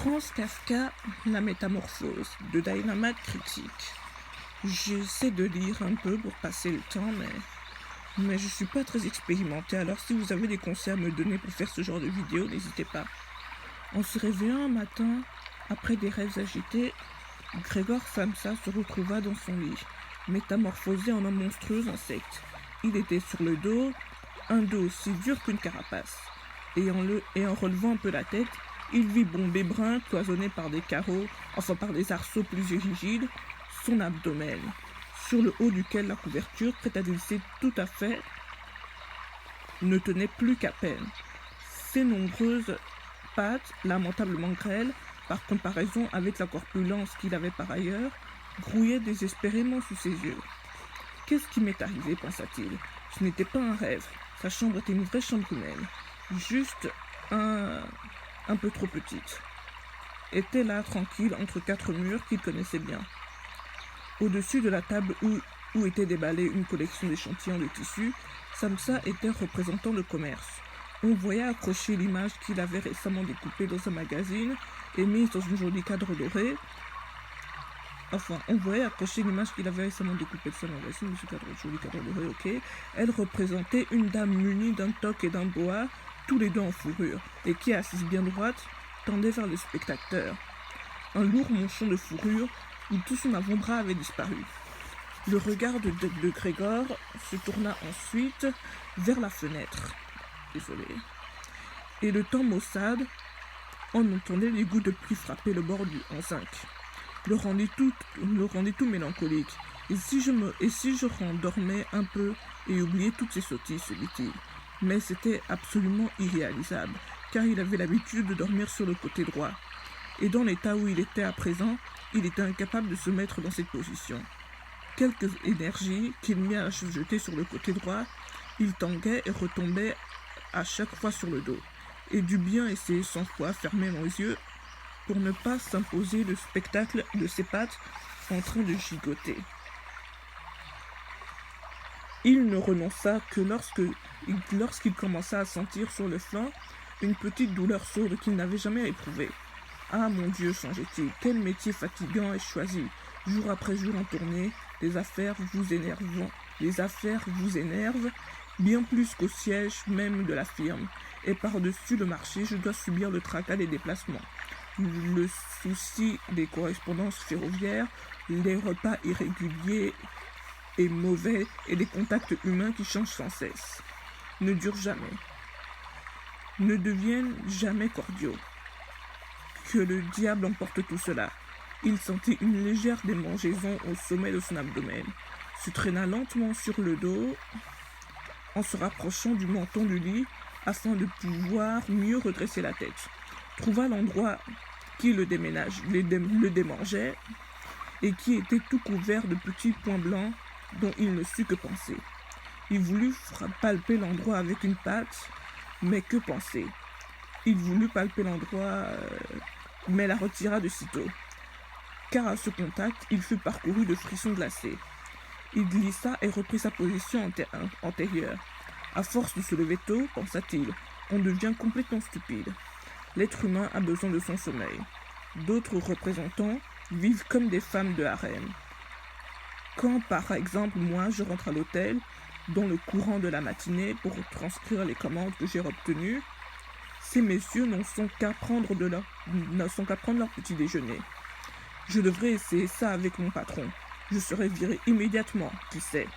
Franz Kafka, La Métamorphose de Dynamite Critique. J'essaie de lire un peu pour passer le temps, mais je suis pas très expérimenté, alors si vous avez des conseils à me donner pour faire ce genre de vidéo, n'hésitez pas. En se réveillant un matin, après des rêves agités, Grégor Samsa se retrouva dans son lit, métamorphosé en un monstrueux insecte. Il était sur le dos, un dos aussi dur qu'une carapace, et en relevant un peu la tête, il vit bombé brun, cloisonné par des carreaux, enfin par des arceaux plus rigides, son abdomen, sur le haut duquel la couverture, prête à glisser tout à fait, ne tenait plus qu'à peine. Ses nombreuses pattes, lamentablement grêles, par comparaison avec la corpulence qu'il avait par ailleurs, grouillaient désespérément sous ses yeux. « Qu'est-ce qui m'est arrivé ?» pensa-t-il. Ce n'était pas un rêve. Sa chambre était une vraie chambre humaine. Juste un peu trop petite. Était là, tranquille, entre quatre murs qu'il connaissait bien. Au-dessus de la table où était déballée une collection d'échantillons de tissus, Samsa était représentant de commerce. On voyait accrocher l'image qu'il avait récemment découpée dans un magazine et mise dans une jolie cadre doré. Enfin, on voyait accrocher l'image qu'il avait récemment découpée de ce magazine, joli cadre doré, ok. Elle représentait une dame munie d'un toque et d'un boa, tous les deux en fourrure, et qui, assise bien droite, tendait vers le spectateur. Un lourd manchon de fourrure où tout son avant-bras avait disparu. Le regard de Grégor se tourna ensuite vers la fenêtre. Désolé. Et le temps maussade, on entendait les gouttes de pluie frapper le bord en zinc. Le rendit tout mélancolique. Et si je rendormais un peu et oubliais toutes ces sottises, se dit-il. Mais c'était absolument irréalisable, car il avait l'habitude de dormir sur le côté droit. Et dans l'état où il était à présent, il était incapable de se mettre dans cette position. Quelques énergies qu'il mit à se jeter sur le côté droit, il tanguait et retombait à chaque fois sur le dos, et dut bien essayer 100 fois fermer les yeux pour ne pas s'imposer le spectacle de ses pattes en train de gigoter. Il ne renonça que lorsqu'il commença à sentir sur le flanc une petite douleur sourde qu'il n'avait jamais éprouvée. « Ah mon Dieu, songeait-il, quel métier fatigant ai-je choisi, jour après jour en tournée, les affaires vous énervent, bien plus qu'au siège même de la firme, et par-dessus le marché, je dois subir le tracas des déplacements, le souci des correspondances ferroviaires, les repas irréguliers et mauvais, et des contacts humains qui changent sans cesse, ne durent jamais, ne deviennent jamais cordiaux. Que le diable emporte tout cela. Il sentit une légère démangeaison au sommet de son abdomen, se traîna lentement sur le dos en se rapprochant du menton du lit afin de pouvoir mieux redresser la tête. Trouva l'endroit qui le démangeait et qui était tout couvert de petits points blancs dont il ne sut que penser. Il voulut palper l'endroit avec une patte, mais que penser? Il voulut palper l'endroit, mais la retira de sitôt, car à ce contact, il fut parcouru de frissons glacés. Il glissa et reprit sa position antérieure. À force de se lever tôt, pensa-t-il, on devient complètement stupide. L'être humain a besoin de son sommeil. D'autres représentants vivent comme des femmes de harem. Quand, par exemple, moi, je rentre à l'hôtel, dans le courant de la matinée, pour transcrire les commandes que j'ai obtenues, ces messieurs n'en sont qu'à prendre leur petit déjeuner. Je devrais essayer ça avec mon patron. Je serai viré immédiatement, qui sait.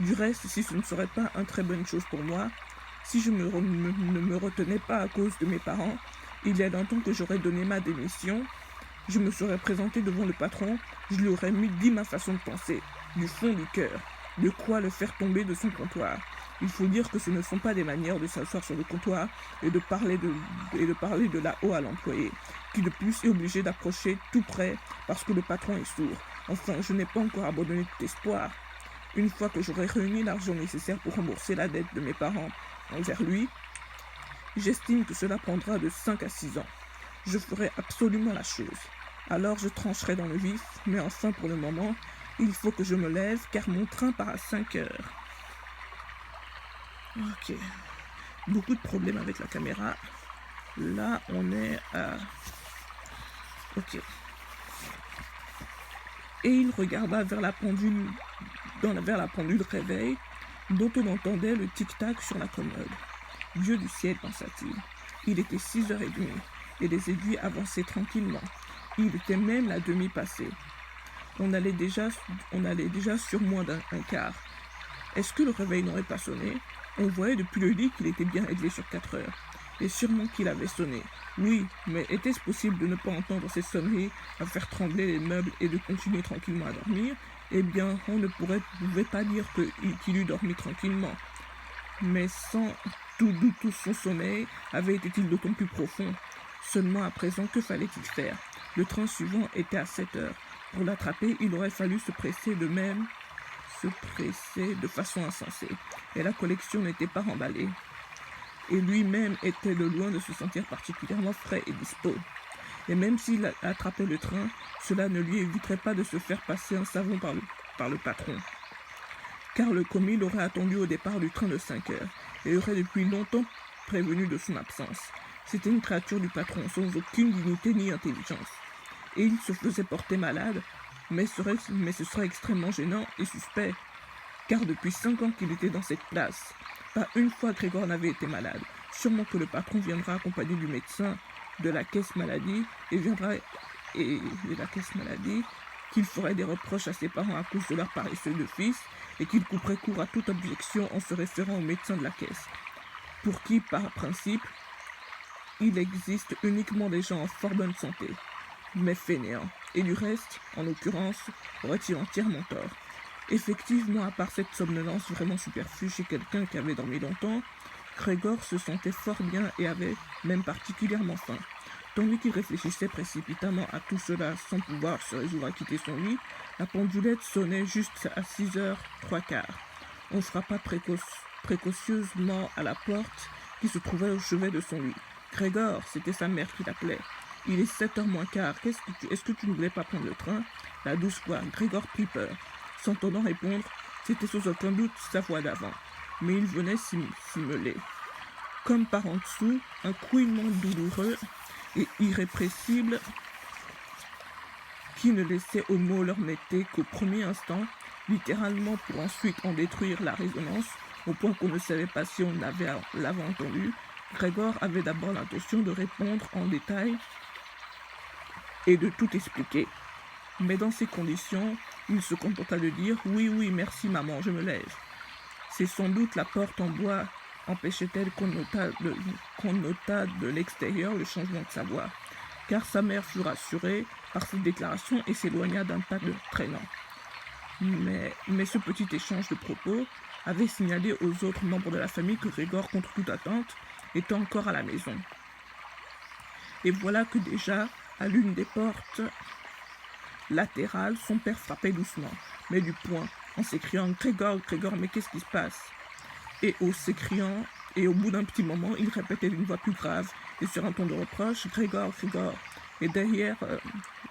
Du reste, si ce ne serait pas une très bonne chose pour moi, si je ne me retenais pas à cause de mes parents, il y a longtemps que j'aurais donné ma démission, je me serais présenté devant le patron, je lui aurais dit ma façon de penser, du fond du cœur, de quoi le faire tomber de son comptoir. Il faut dire que ce ne sont pas des manières de s'asseoir sur le comptoir et de parler de là-haut à l'employé, qui de plus est obligé d'approcher tout près parce que le patron est sourd. Enfin, je n'ai pas encore abandonné tout espoir. Une fois que j'aurai réuni l'argent nécessaire pour rembourser la dette de mes parents envers lui, j'estime que cela prendra de 5 à 6 ans. Je ferai absolument la chose. Alors je trancherai dans le vif, mais enfin pour le moment, il faut que je me lève car mon train part à 5 heures. Ok. Beaucoup de problèmes avec la caméra. Là, on est à Ok. Et il regarda vers la pendule, vers la pendule réveil, dont on entendait le tic-tac sur la commode. Dieu du ciel, pensa-t-il. Il était 6h30, et les aiguilles avançaient tranquillement. Il était même la demi passée. On allait déjà sur moins d'un quart. Est-ce que le réveil n'aurait pas sonné? On voyait depuis le lit qu'il était bien réglé sur 4 heures. Et sûrement qu'il avait sonné. Oui, mais était-ce possible de ne pas entendre ces sonneries à faire trembler les meubles et de continuer tranquillement à dormir? Eh bien, on ne pouvait pas dire qu'il eût dormi tranquillement. Mais sans tout son sommeil avait-il d'autant plus profond? Seulement à présent, que fallait-il faire? Le train suivant était à 7 heures. Pour l'attraper, il aurait fallu se presser de façon insensée. Et la collection n'était pas remballée. Et lui-même était de loin de se sentir particulièrement frais et dispos. Et même s'il attrapait le train, cela ne lui éviterait pas de se faire passer un savon par le patron. Car le commis l'aurait attendu au départ du train de 5 heures et aurait depuis longtemps prévenu de son absence. C'était une créature du patron, sans aucune dignité ni intelligence. Et il se faisait porter malade, mais ce serait extrêmement gênant et suspect. Car depuis 5 ans qu'il était dans cette place, pas une fois Grégor n'avait été malade. Sûrement que le patron viendra accompagné du médecin de la caisse maladie qu'il ferait des reproches à ses parents à cause de leur paresseux de fils et qu'il couperait court à toute objection en se référant au médecin de la caisse, pour qui, par principe, il existe uniquement des gens en fort bonne santé, mais fainéants. Et du reste, en l'occurrence, aurait-il entièrement tort. Effectivement, à part cette somnolence vraiment superflue chez quelqu'un qui avait dormi longtemps, Grégor se sentait fort bien et avait même particulièrement faim. Tandis qu'il réfléchissait précipitamment à tout cela sans pouvoir se résoudre à quitter son lit, la pendulette sonnait juste à 6h03. On frappa précautionneusement à la porte qui se trouvait au chevet de son lit. Grégor, c'était sa mère qui l'appelait. Il est 7h moins quart. Est-ce que tu ne voulais pas prendre le train? La douce voix. Grégor prit peur. S'entendant répondre, c'était sans aucun doute sa voix d'avant. Mais il venait s'immoler. Comme par en dessous, un couinement douloureux et irrépressible qui ne laissait aux mots leur netteté qu'au premier instant, littéralement pour ensuite en détruire la résonance, au point qu'on ne savait pas si on l'avait entendu. Grégor avait d'abord l'intention de répondre en détail et de tout expliquer. Mais dans ces conditions, il se contenta de dire « Oui, merci maman, je me lève ». C'est sans doute la porte en bois empêchait-elle qu'on notât de l'extérieur le changement de sa voix, car sa mère fut rassurée par cette déclaration et s'éloigna d'un pas traînant. Mais ce petit échange de propos avait signalé aux autres membres de la famille que Grégor, contre toute attente, était encore à la maison. Et voilà que déjà, à l'une des portes latérales, son père frappait doucement, mais du poing, en s'écriant « Grégor, mais qu'est-ce qui se passe ?» Et au bout d'un petit moment, il répétait d'une voix plus grave et sur un ton de reproche « Grégor !» Et derrière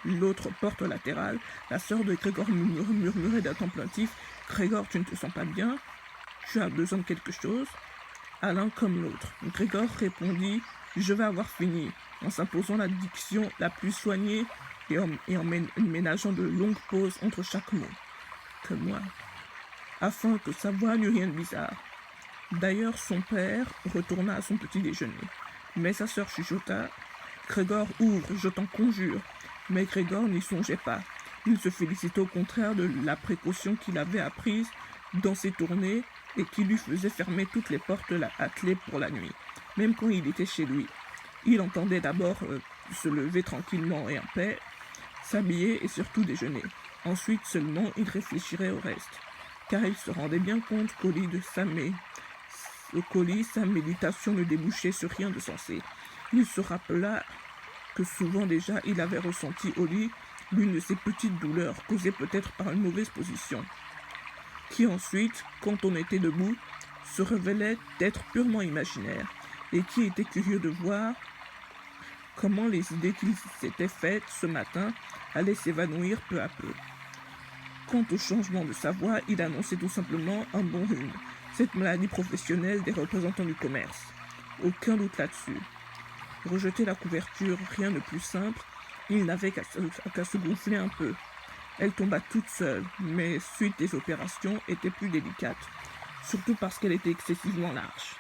l'autre porte latérale, la sœur de Grégor murmurait d'un ton plaintif « Grégor, tu ne te sens pas bien? Tu as besoin de quelque chose ?» À l'un comme l'autre. Grégor répondit « Je vais avoir fini », en s'imposant la diction la plus soignée et en ménageant de longues pauses entre chaque mot. Que moi, afin que sa voix n'eût rien de bizarre. D'ailleurs, son père retourna à son petit déjeuner. Mais sa sœur chuchota « Grégor, ouvre, je t'en conjure !» Mais Grégor n'y songeait pas. Il se félicitait au contraire de la précaution qu'il avait apprise dans ses tournées et qui lui faisait fermer toutes les portes à clé pour la nuit, même quand il était chez lui. Il entendait d'abord se lever tranquillement et en paix, s'habiller et surtout déjeuner. Ensuite seulement il réfléchirait au reste, car il se rendait bien compte qu'au lit, sa méditation ne débouchait sur rien de sensé. Il se rappela que souvent déjà il avait ressenti au lit l'une de ces petites douleurs causées peut-être par une mauvaise position, qui ensuite, quand on était debout, se révélait être purement imaginaire, et qui était curieux de voir comment les idées qu'il s'était faites ce matin allaient s'évanouir peu à peu. Quant au changement de sa voix, il annonçait tout simplement un bon rhume, cette maladie professionnelle des représentants du commerce. Aucun doute là-dessus. Rejeter la couverture, rien de plus simple, Il n'avait qu'à se gonfler un peu. Elle tomba toute seule, mais suite des opérations était plus délicate, surtout parce qu'elle était excessivement large.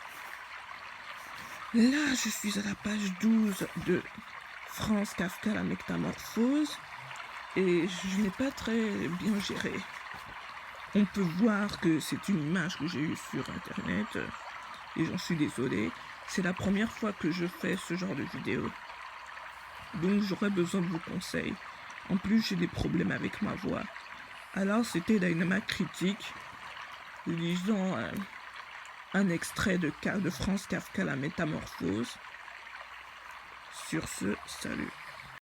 Là, je suis à la page 12 de Franz Kafka, la métamorphose, et je n'ai pas très bien géré. On peut voir que c'est une image que j'ai eue sur internet, et j'en suis désolé. C'est la première fois que je fais ce genre de vidéo. Donc j'aurais besoin de vos conseils. En plus, j'ai des problèmes avec ma voix. Alors c'était Dynamite Critique, lisant un extrait de Franz Kafka, la métamorphose. Sur ce, salut.